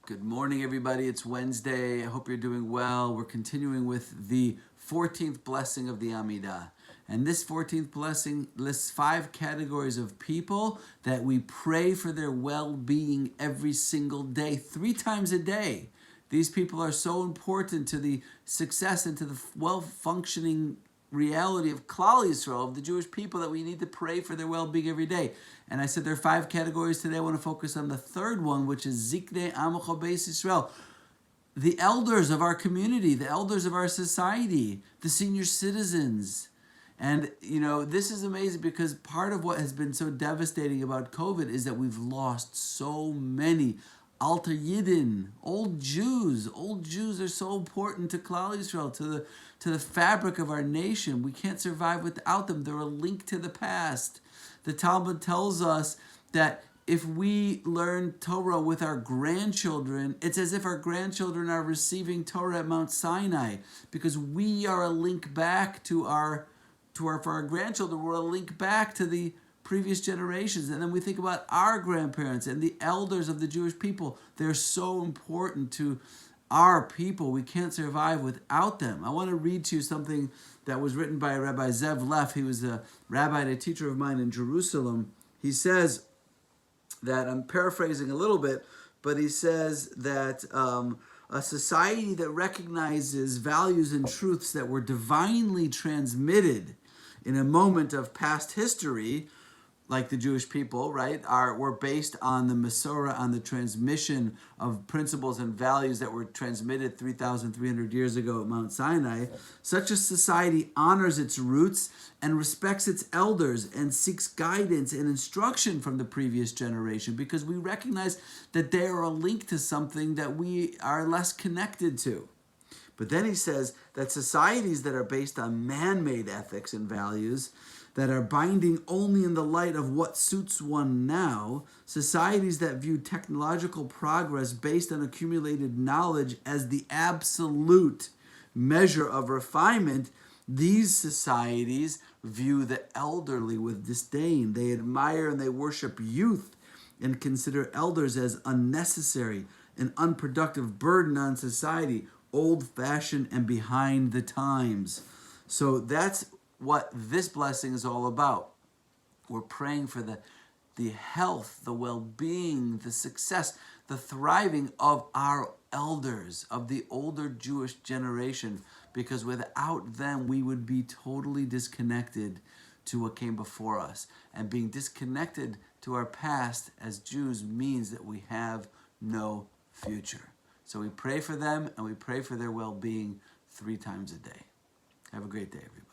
Good morning, everybody. It's Wednesday. I hope you're doing well. We're continuing with the 14th blessing of the Amidah. And this 14th blessing lists 5 categories of people that we pray for their well-being every single day, 3 times a day. These people are so important to the success and to the well-functioning reality of Klal Yisrael, of the Jewish people, that we need to pray for their well-being every day. And I said there are 5 categories today. I want to focus on the third one, which is Ziknei Amecha Beis Yisrael, the elders of our community, the elders of our society, the senior citizens. And, this is amazing because part of what has been so devastating about COVID is that we've lost so many Alter Yidden, old Jews. Old Jews are so important to Klal Yisrael, to the fabric of our nation. We can't survive without them. They're a link to the past. The Talmud tells us that if we learn Torah with our grandchildren, it's as if our grandchildren are receiving Torah at Mount Sinai, because we are a link back for our grandchildren. We're a link back to the previous generations. And then we think about our grandparents and the elders of the Jewish people. They're so important to our people. We can't survive without them. I want to read to you something that was written by Rabbi Zev Leff. He was a rabbi and a teacher of mine in Jerusalem. He says that, I'm paraphrasing a little bit, but he says that a society that recognizes values and truths that were divinely transmitted in a moment of past history, like the Jewish people, right, were based on the Masorah, on the transmission of principles and values that were transmitted 3,300 years ago at Mount Sinai. Such a society honors its roots and respects its elders and seeks guidance and instruction from the previous generation, because we recognize that they are a link to something that we are less connected to. But then he says that societies that are based on man-made ethics and values, that are binding only in the light of what suits one now, societies that view technological progress based on accumulated knowledge as the absolute measure of refinement, these societies view the elderly with disdain. They admire and they worship youth and consider elders as unnecessary, an unproductive burden on society, old-fashioned and behind the times. So that's what this blessing is all about. We're praying for the health, the well-being, the success, the thriving of our elders, of the older Jewish generation, because without them we would be totally disconnected to what came before us. And being disconnected to our past as Jews means that we have no future. So we pray for them and we pray for their well-being 3 times a day. Have a great day, everybody.